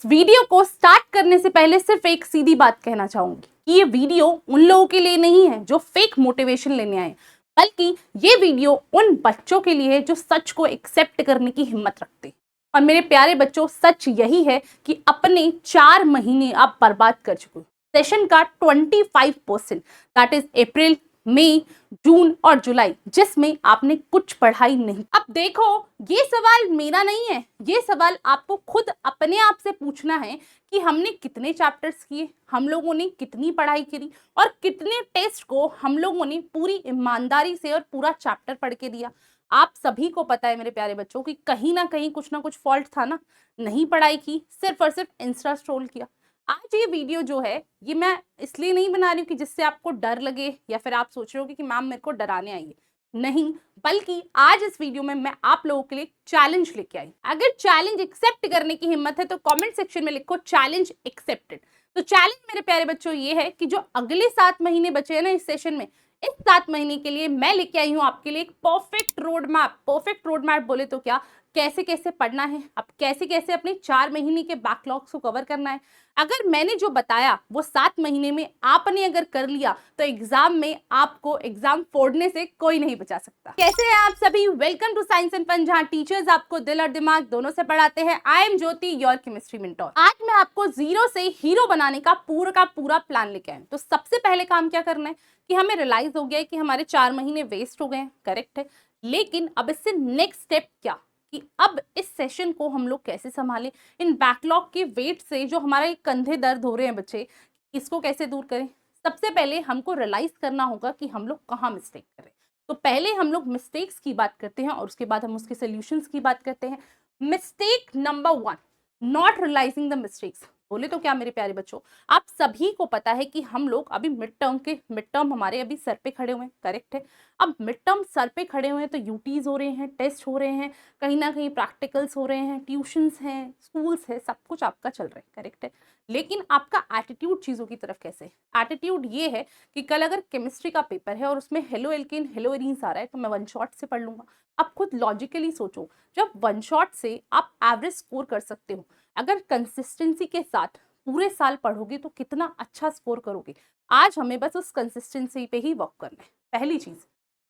Video को start करने से पहले सिर्फ एक सीधी बात कहना चाहूंगी कि ये वीडियो उन लोगों के लिए नहीं है जो फेक मोटिवेशन लेने आए, बल्कि ये वीडियो उन बच्चों के लिए है जो सच को एक्सेप्ट करने की हिम्मत रखते हैं। और मेरे प्यारे बच्चों, सच यही है कि अपने 4 महीने आप बर्बाद कर चुके हो। सेशन का 25%, दैट इज अप्रैल, मई, जून और जुलाई, जिसमें आपने कुछ पढ़ाई नहीं। अब देखो, ये सवाल मेरा नहीं है, ये सवाल आपको खुद अपने आप से पूछना है कि हमने कितने चैप्टर्स किए, हम लोगों ने कितनी पढ़ाई करी और कितने टेस्ट को हम लोगों ने पूरी ईमानदारी से और पूरा चैप्टर पढ़ के दिया। आप सभी को पता है मेरे प्यारे बच्चों कि कहीं ना कहीं कुछ ना कुछ फॉल्ट था ना। नहीं पढ़ाई की, सिर्फ और सिर्फ इंस्टा स्क्रॉल किया। आज ये वीडियो जो है, ये मैं इसलिए नहीं बना रही हूँ कि जिससे आपको डर लगे या फिर आप सोच रहे हो कि मैम मेरे को डराने आई है, नहीं, बल्कि आज इस वीडियो में मैं आप लोगों के लिए चैलेंज लेके आई। अगर चैलेंज एक्सेप्ट करने की हिम्मत है तो कमेंट सेक्शन में लिखो चैलेंज एक्सेप्टेड। तो चैलेंज मेरे प्यारे बच्चों ये है कि जो अगले 7 महीने बचे हैं ना इस सेशन में, इस 7 महीने के लिए मैं लेके आई हूँ आपके लिए एक perfect road map. Perfect road map बोले तो क्या, कैसे कैसे पढ़ना है, अब कैसे कैसे अपने 4 महीने के बैकलॉग्स को कवर करना है। अगर मैंने जो बताया वो 7 महीने में आपने अगर कर लिया तो एग्जाम में आपको एग्जाम फोड़ने से कोई नहीं बचा सकता। कैसे हैं आप सभी? Welcome to science and fun, जहां टीचर्स आपको दिल और दिमाग दोनों से पढ़ाते हैं। I am Jyoti, your chemistry mentor. आज मैं आपको जीरो से हीरो बनाने का पूरा प्लान लेके आई। तो सबसे पहले काम क्या करना है कि हमें रियलाइज हो गया है कि हमारे 4 महीने वेस्ट हो गए हैं, करेक्ट है। लेकिन अब इससे नेक्स्ट स्टेप क्या, कि अब इस सेशन को हम लोग कैसे संभालें, इन बैकलॉग के वेट से जो हमारा ये कंधे दर्द हो रहे हैं बच्चे, इसको कैसे दूर करें। सबसे पहले हमको रियलाइज करना होगा कि हम लोग कहाँ मिस्टेक कर रहे हैं। तो पहले हम लोग मिस्टेक्स की बात करते हैं और उसके बाद हम उसके सोल्यूशंस की बात करते हैं। Mistake number 1, not realising the mistakes. बोले तो क्या मेरे प्यारे बच्चों, आप सभी को पता है कि हम लोग अभी मिड टर्म हमारे अभी सर पे खड़े हुए हैं, करेक्ट है। अब मिड टर्म सर पे खड़े हुए हैं तो यूटीज हो रहे हैं, टेस्ट हो रहे हैं, कहीं ना कहीं प्रैक्टिकल्स हो रहे हैं, ट्यूशंस हैं, स्कूल्स है, सब कुछ आपका चल रहा है, करेक्ट है। लेकिन आपका एटीट्यूड चीज़ों की तरफ कैसे है? एटीट्यूड ये है कि कल अगर केमिस्ट्री का पेपर है और उसमें हेलो एल्केन हेलो एरीन्स आ रहा है तो मैं वन शॉट से पढ़ लूंगा। आप खुद लॉजिकली सोचो, जब वन शॉट से आप एवरेज स्कोर कर सकते हो, अगर कंसिस्टेंसी के साथ पूरे साल पढ़ोगे तो कितना अच्छा स्कोर करोगे। आज हमें बस उस कंसिस्टेंसी पे ही वर्क करना है। पहली चीज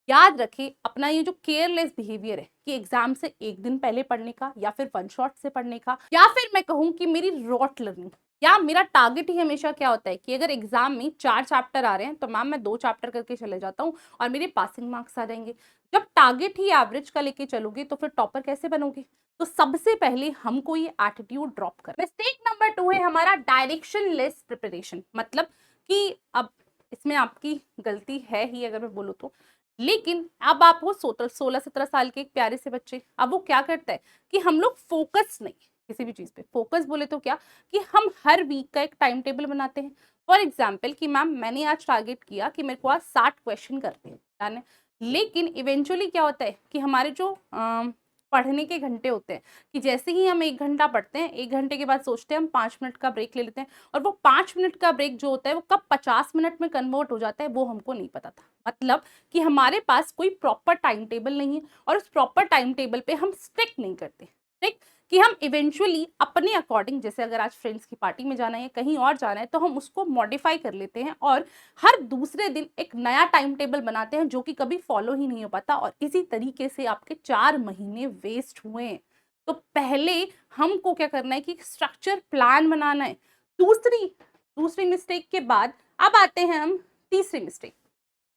याद रखें, अपना ये जो केयरलेस बिहेवियर है कि एग्जाम से एक दिन पहले पढ़ने का या फिर वन शॉट से पढ़ने का, या फिर मैं कहूँ कि मेरी रॉट लर्निंग, या मेरा टारगेट ही हमेशा क्या होता है कि अगर एग्जाम में 4 चैप्टर आ रहे हैं तो मैम मैं 2 चैप्टर करके चले जाता हूँ और मेरे पासिंग मार्क्स आ जाएंगे। जब टारगेट ही एवरेज का लेके चलोगे तो फिर टॉपर कैसे बनोगे। तो सबसे पहले हमको ये एटीट्यूड ड्रॉप कर। मिस्टेक नंबर 2 है हमारा डायरेक्शन लेस प्रिपरेशन। मतलब कि अब इसमें आपकी गलती है ही अगर मैं बोलूँ तो, लेकिन अब आप वो 16-17 साल के एक प्यारे से बच्चे, अब वो क्या करता है कि हम लोग फोकस नहीं, किसी भी चीज पे फोकस बोले तो क्या, कि हम हर वीक का एक टाइम टेबल बनाते हैं। फॉर एग्जाम्पल कि मैम मैंने आज टारगेट किया कि मेरे को आज 60 क्वेश्चन करते हैं, लेकिन इवेंचुअली क्या होता है कि हमारे जो पढ़ने के घंटे होते हैं, कि जैसे ही हम 1 घंटा पढ़ते हैं, 1 घंटे के बाद सोचते हैं हम 5 मिनट का ब्रेक ले लेते हैं, और वो 5 मिनट का ब्रेक जो होता है वो कब 50 मिनट में कन्वर्ट हो जाता है वो हमको नहीं पता था। मतलब कि हमारे पास कोई प्रॉपर टाइम टेबल नहीं है और उस प्रॉपर टाइम टेबल पे हम स्टिक नहीं करते, ठीक, कि हम इवेंचुअली अपने अकॉर्डिंग, जैसे अगर आज फ्रेंड्स की पार्टी में जाना है, कहीं और जाना है, तो हम उसको मॉडिफाई कर लेते हैं और हर दूसरे दिन एक नया टाइम टेबल बनाते हैं जो कि कभी फॉलो ही नहीं हो पाता, और इसी तरीके से आपके 4 महीने वेस्ट हुए हैं। तो पहले हमको क्या करना है कि स्ट्रक्चर प्लान बनाना है। दूसरी मिस्टेक के बाद अब आते हैं हम तीसरी मिस्टेक।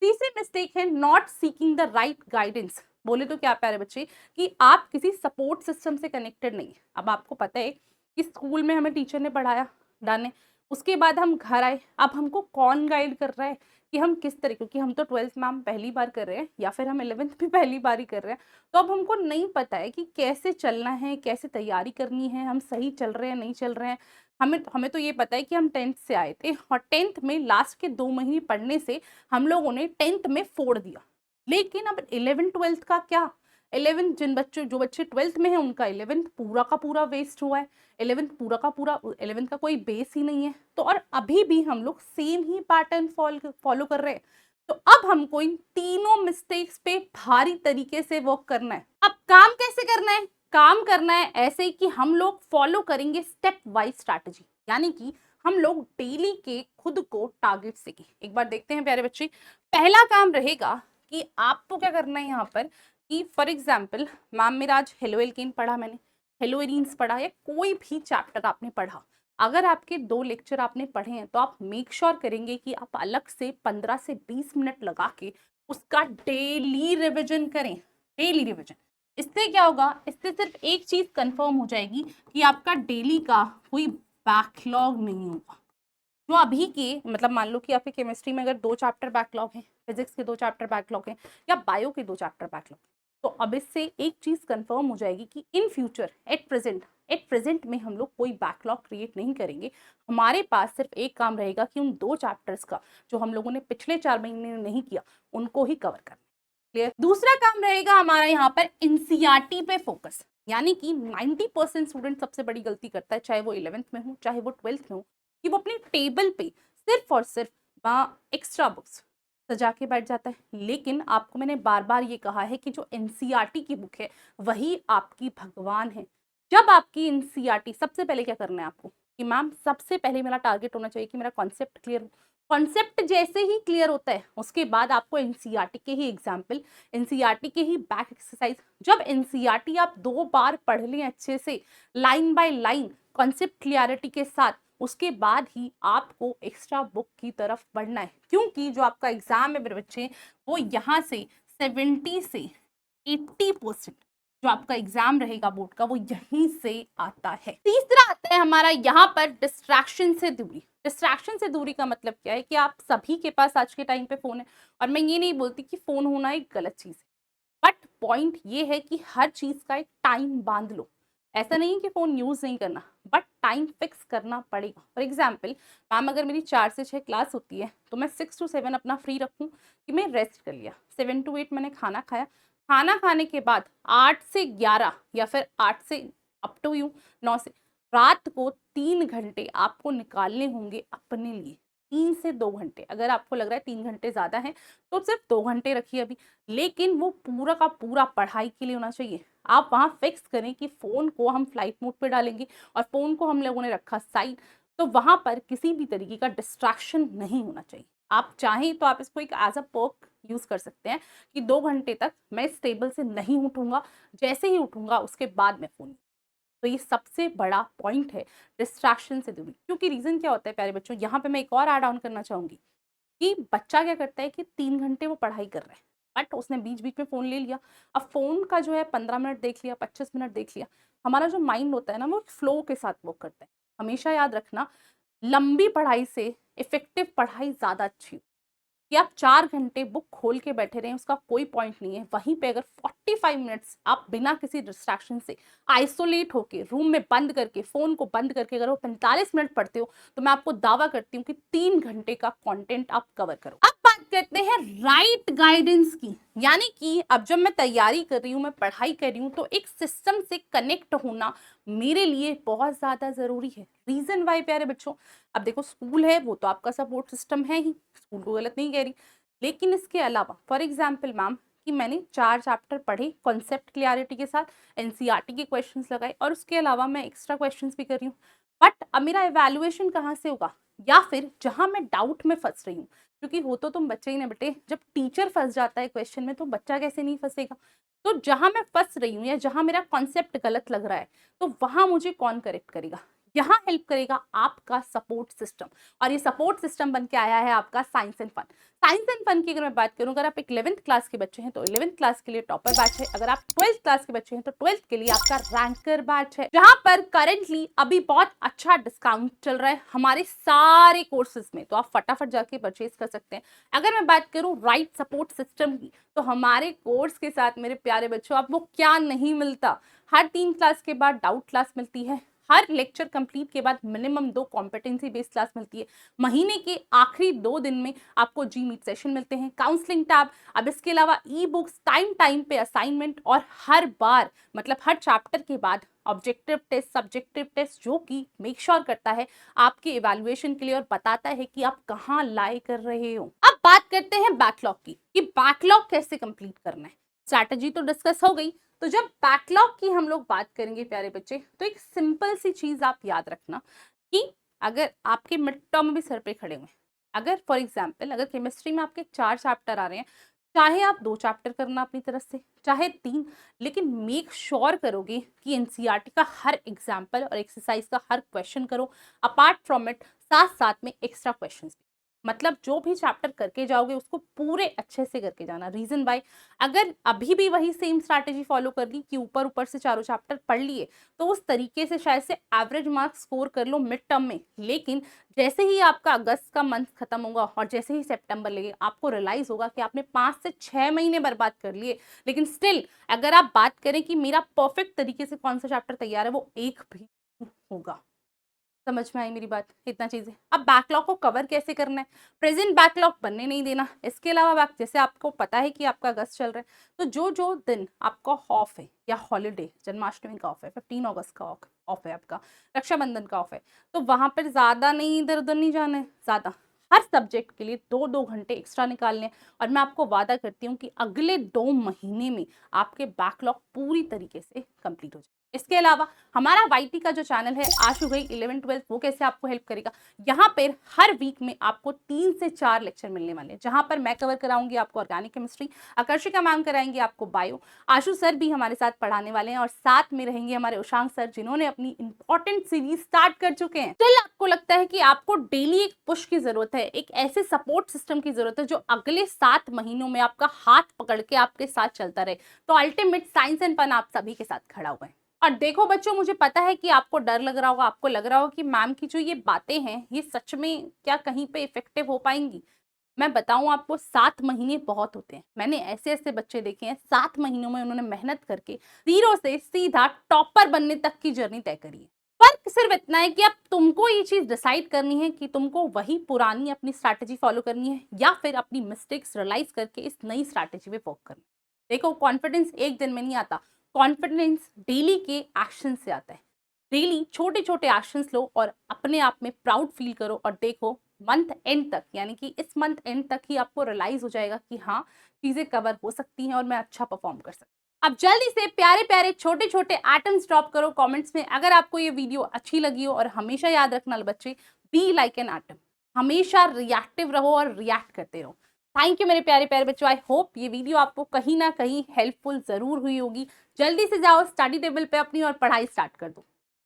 तीसरी मिस्टेक है not seeking the right guidance. बोले तो क्या प्यारे बच्चे, कि आप किसी सपोर्ट सिस्टम से कनेक्टेड नहीं है। अब आपको पता है कि स्कूल में हमें टीचर ने पढ़ाया, डाने, उसके बाद हम घर आए, अब हमको कौन गाइड कर रहा है कि हम किस तरह, क्योंकि हम तो 12th मैम पहली बार कर रहे हैं या फिर हम 11th भी पहली बार ही कर रहे हैं, तो अब हमको नहीं पता है कि कैसे चलना है, कैसे तैयारी करनी है, हम सही चल रहे हैं नहीं चल रहे हैं। हमें तो ये पता है कि हम 10th से आए थे और 10th में लास्ट के 2 महीने पढ़ने से हम लोगों ने 10th में फोड़ दिया। लेकिन अब 11th-12th का क्या, 11th जो बच्चे 12th में हैं उनका 11th पूरा का पूरा वेस्ट हुआ है। 11th पूरा का पूरा, 11th का कोई बेस ही नहीं है। तो और अभी भी हम लोग सेम ही पैटर्न फॉलो कर रहे हैं। तो अब हमको इन तीनों मिस्टेक्स पे भारी तरीके से वर्क करना है। अब काम कैसे करना है, काम करना है ऐसे ही कि हम लोग फॉलो करेंगे स्टेप वाइज स्ट्रैटेजी, यानी कि हम लोग डेली के खुद को टारगेट सेकें। एक बार देखते हैं प्यारे बच्चे, पहला काम रहेगा कि आपको क्या करना है यहाँ पर कि फॉर एग्जाम्पल मैम मेरा आज हेलो एल्केन पढ़ा, मैंने हेलो एरीन्स पढ़ा, या कोई भी चैप्टर आपने पढ़ा, अगर आपके 2 लेक्चर आपने पढ़े हैं तो आप मेक श्योर करेंगे कि आप अलग से 15 से 20 मिनट लगा के उसका डेली रिविजन करें। डेली रिविजन, इससे क्या होगा, इससे सिर्फ एक चीज कंफर्म हो जाएगी कि आपका डेली का कोई बैकलॉग नहीं होगा। जो अभी के मतलब मान लो कि आपके केमिस्ट्री में अगर 2 चैप्टर बैकलॉग हैं, फिजिक्स के 2 चैप्टर बैकलॉग हैं, या बायो के 2 चैप्टर बैकलॉग, तो अब इससे एक चीज कंफर्म हो जाएगी कि इन फ्यूचर एट प्रेजेंट में हम लोग कोई बैकलॉग क्रिएट नहीं करेंगे। हमारे पास सिर्फ एक काम रहेगा कि उन 2 चैप्टर्स का जो हम लोगों ने पिछले 4 महीने में नहीं किया उनको ही कवर करना। क्लियर। दूसरा काम रहेगा हमारा यहाँ पर एनसीईआरटी पे फोकस, यानी कि 90% स्टूडेंट सबसे बड़ी गलती करता है, चाहे वो 11th में हो चाहे वो 12th में हो, कि वो अपनी टेबल पे सिर्फ और सिर्फ एक्स्ट्रा बुक्स सजा के बैठ जाता है। लेकिन आपको मैंने बार बार ये कहा है कि जो एनसीईआरटी की बुक है वही आपकी भगवान है। जब आपकी एनसीईआरटी, सबसे पहले क्या करना है आपको कि मैम सबसे पहले मेरा टारगेट होना चाहिए कि मेरा कॉन्सेप्ट क्लियर हो। कॉन्सेप्ट जैसे ही क्लियर होता है उसके बाद आपको एनसीईआरटी के ही एग्जाम्पल, एनसीईआरटी के ही बैक एक्सरसाइज, जब एनसीईआरटी आप 2 बार पढ़ लें अच्छे से line by line concept clarity के साथ, उसके बाद ही आपको एक्स्ट्रा बुक की तरफ बढ़ना है। क्योंकि जो आपका एग्जाम है मेरे बच्चे, वो यहाँ से 70 से 80% जो आपका एग्जाम रहेगा बोर्ड का वो यहीं से आता है। तीसरा आता है हमारा यहाँ पर डिस्ट्रैक्शन से दूरी। डिस्ट्रैक्शन से दूरी का मतलब क्या है कि आप सभी के पास आज के टाइम पे फोन है, और मैं ये नहीं बोलती कि फोन होना एक गलत चीज है, बट पॉइंट ये है कि हर चीज का एक टाइम बांध लो। ऐसा नहीं है कि फोन यूज नहीं करना, बट टाइम फिक्स करना पड़ेगा। फॉर एग्जाम्पल मैम अगर मेरी 4 से 6 क्लास होती है तो मैं 6 to 7 अपना फ्री रखूँ कि मैं रेस्ट कर लिया, 7 to 8 मैंने खाना खाया, खाना खाने के बाद 8 से 11 या फिर 8 से अप टू यू 9 से रात को 3 घंटे आपको निकालने होंगे अपने लिए। 3 से 2 घंटे, अगर आपको लग रहा है 3 घंटे ज्यादा है तो सिर्फ 2 घंटे रखिए अभी, लेकिन वो पूरा का पूरा पढ़ाई के लिए होना चाहिए। आप वहां फिक्स करें कि फोन को हम फ्लाइट मोड पे डालेंगे और फोन को हम लोगों ने रखा साइड, तो वहां पर किसी भी तरीके का डिस्ट्रैक्शन नहीं होना चाहिए। आप चाहें तो आप इसको एक एज अ पर्क यूज कर सकते हैं कि 2 घंटे तक मैं इस टेबल से नहीं उठूंगा, जैसे ही उठूंगा उसके बाद मैं फोन। तो ये सबसे बड़ा पॉइंट है डिस्ट्रैक्शन से दूरी। क्योंकि रीजन क्या होता है प्यारे बच्चों, यहाँ पे मैं एक और ऐड ऑन करना चाहूंगी कि बच्चा क्या करता है कि 3 घंटे वो पढ़ाई कर रहा है, बट उसने बीच बीच में फोन ले लिया। अब फोन का जो है 15 मिनट देख लिया, 25 मिनट देख लिया, हमारा जो माइंड होता है ना वो फ्लो के साथ वर्क करता है। हमेशा याद रखना, लंबी पढ़ाई से इफेक्टिव पढ़ाई ज्यादा अच्छी हो। कि आप 4 घंटे बुक खोल के बैठे रहे उसका कोई पॉइंट नहीं है। वहीं पे अगर 45 मिनट्स आप बिना किसी डिस्ट्रैक्शन से आइसोलेट होके रूम में बंद करके फोन को बंद करके अगर वो 45 मिनट पढ़ते हो तो मैं आपको दावा करती हूँ कि 3 घंटे का कंटेंट आप कवर करो। अब बात करते हैं राइट गाइडेंस की, यानी कि अब जब मैं तैयारी कर रही हूँ, मैं पढ़ाई कर रही हूँ, तो एक सिस्टम से कनेक्ट होना मेरे लिए बहुत ज्यादा जरूरी है। रीजन वाई प्यारे बच्चों, अब देखो स्कूल है वो तो आपका सपोर्ट सिस्टम है ही, स्कूल को गलत नहीं कह रही, लेकिन इसके अलावा फॉर एग्जाम्पल मैम कि मैंने 4 चैप्टर पढ़े कॉन्सेप्ट क्लियरिटी के साथ, एनसीईआरटी के क्वेश्चंस लगाए और उसके अलावा मैं एक्स्ट्रा क्वेश्चंस भी कर रही हूँ, बट अब मेरा इवैल्यूएशन कहाँ से होगा, या फिर जहां मैं डाउट में फंस रही हूँ, क्योंकि हो तो तुम बच्चे ही ना बेटे, जब टीचर फंस जाता है क्वेश्चन में तो बच्चा कैसे नहीं फंसेगा। तो जहां मैं फंस रही हूँ या जहां मेरा कॉन्सेप्ट गलत लग रहा है तो वहां मुझे कौन करेक्ट करेगा, यहाँ हेल्प करेगा आपका सपोर्ट सिस्टम। और ये सपोर्ट सिस्टम बन के आया है आपका science and fun. Science and fun की अगर मैं बात करूं, अगर आप 11th क्लास के बच्चे हैं तो 11th क्लास के लिए टॉपर बैच है, अगर आप 12th क्लास के बच्चे हैं तो 12th के लिए आपका रैंकर बैच है, जहां पर करेंटली अभी बहुत अच्छा डिस्काउंट चल रहा है हमारे सारे कोर्सेज में, तो आप फटाफट जाके परचेज कर सकते हैं। अगर मैं बात करूं राइट सपोर्ट सिस्टम की, तो हमारे कोर्स के साथ मेरे प्यारे बच्चों आपको क्या नहीं मिलता, हर 3 क्लास के बाद डाउट क्लास मिलती है, हर लेक्चर कंप्लीट के बाद मिनिमम 2 कॉम्पिटेंसी बेस्ड क्लास मिलती है, महीने के आखिरी 2 दिन में आपको जी मीट सेशन मिलते हैं, काउंसलिंग टैब, अब इसके अलावा ई बुक्स, टाइम टाइम पे असाइनमेंट, और हर बार मतलब हर चैप्टर के बाद ऑब्जेक्टिव टेस्ट, सब्जेक्टिव टेस्ट, जो कि मेक श्योर करता है आपके इवैल्यूएशन के लिए और बताता है कि आप कहाँ लाई कर रहे हो। अब बात करते हैं बैकलॉग की कि बैकलॉग कैसे कंप्लीट करना है। स्ट्रैटेजी तो डिस्कस हो गई। तो जब बैकलॉग की हम लोग बात करेंगे प्यारे बच्चे, तो एक सिंपल सी चीज आप याद रखना कि अगर आपके मिड टर्म भी सर पे खड़े हुए, अगर फॉर एग्जाम्पल अगर केमिस्ट्री में आपके 4 चैप्टर आ रहे हैं, चाहे आप 2 चैप्टर करना अपनी तरफ से, चाहे 3, लेकिन मेक श्योर करोगे कि एनसीईआरटी का हर एग्जाम्पल और एक्सरसाइज का हर क्वेश्चन करो। अपार्ट फ्रॉम इट साथ साथ में एक्स्ट्रा क्वेश्चन भी, मतलब जो भी चैप्टर करके जाओगे उसको पूरे अच्छे से करके जाना। रीजन बाय, अगर अभी भी वही सेम स्ट्रैटेजी फॉलो कर ली कि ऊपर ऊपर से चारों चैप्टर पढ़ लिए, तो उस तरीके से शायद से एवरेज मार्क्स स्कोर कर लो मिड टर्म में, लेकिन जैसे ही आपका अगस्त का मंथ खत्म होगा और जैसे ही सितंबर लगेगा, आपको रियलाइज होगा कि आपने 5 से 6 महीने बर्बाद कर लिए। लेकिन स्टिल अगर आप बात करें कि मेरा परफेक्ट तरीके से कौन सा चैप्टर तैयार है, वो एक भी होगा। समझ में आई मेरी बात? इतना चीजें। अब बैकलॉग को कवर कैसे करना है, प्रेजेंट बैकलॉग बनने नहीं देना। इसके अलावा जैसे आपको पता है कि आपका अगस्त चल रहा है, तो जो जो दिन आपका ऑफ है या हॉलीडे, जन्माष्टमी का ऑफ है, 15 अगस्त का ऑफ है, आपका रक्षाबंधन का ऑफ है, तो वहां पर ज्यादा नहीं इधर उधर नहीं जाना है, ज्यादा हर सब्जेक्ट के लिए 2-2 घंटे एक्स्ट्रा निकालने हैं। और मैं आपको वादा करती हूँ कि अगले 2 महीने में आपके बैकलॉग पूरी तरीके से कंप्लीट हो जाए। इसके अलावा हमारा वाईटी का जो चैनल है आशु गई 11-12, वो कैसे आपको हेल्प करेगा, यहाँ पर हर वीक में आपको 3 से 4 लेक्चर मिलने वाले हैं, जहां पर मैं कवर कराऊंगी आपको ऑर्गेनिक केमिस्ट्री, आकर्षिका मैम कराएंगे आपको बायो, आशु सर भी हमारे साथ पढ़ाने वाले हैं, और साथ में रहेंगे हमारे उशांक सर, जिन्होंने अपनी इंपॉर्टेंट सीरीज स्टार्ट कर चुके हैं। स्टिल आपको लगता है कि आपको डेली एक पुश की जरूरत है, एक ऐसे सपोर्ट सिस्टम की जरूरत है जो अगले 7 महीनों में आपका हाथ पकड़ के आपके साथ चलता रहे, तो अल्टीमेट साइंस एंड फन आप सभी के साथ खड़ा हुआ है। और देखो बच्चों, मुझे पता है कि आपको डर लग रहा होगा, आपको लग रहा होगा कि मैम की जो ये बातें हैं ये सच में क्या कहीं पे इफेक्टिव हो पाएंगी। मैं बताऊं आपको, 7 महीने बहुत होते हैं। मैंने ऐसे ऐसे बच्चे देखे हैं 7 महीनों में उन्होंने मेहनत करके 0 से सीधा टॉपर बनने तक की जर्नी तय करी है। फर्क सिर्फ इतना है कि अब तुमको ये चीज डिसाइड करनी है कि तुमको वही पुरानी अपनी स्ट्रैटेजी फॉलो करनी है या फिर अपनी मिस्टेक्स रियलाइज करके इस नई स्ट्रैटेजी पे वर्क करना है। देखो, कॉन्फिडेंस एक दिन में नहीं आता, कॉन्फिडेंस डेली के एक्शन से आता है। डेली छोटे छोटे एक्शंस लो और अपने आप में प्राउड फील करो, और देखो मंथ एंड तक, यानी कि इस मंथ एंड तक ही आपको रियलाइज हो जाएगा कि हाँ, चीजें कवर हो सकती हैं और मैं अच्छा परफॉर्म कर सकती हूँ। अब जल्दी से प्यारे प्यारे छोटे छोटे एटम्स ड्रॉप करो कमेंट्स में अगर आपको ये वीडियो अच्छी लगी हो। और हमेशा याद रखना बच्चे, बी लाइक एन एटम, हमेशा रिएक्टिव रहो और रिएक्ट करते रहो। थैंक यू मेरे प्यारे प्यारे बच्चों। आई होप ये वीडियो आपको कहीं ना कहीं हेल्पफुल जरूर हुई होगी। जल्दी से जाओ स्टडी टेबल पे अपनी और पढ़ाई स्टार्ट कर दो।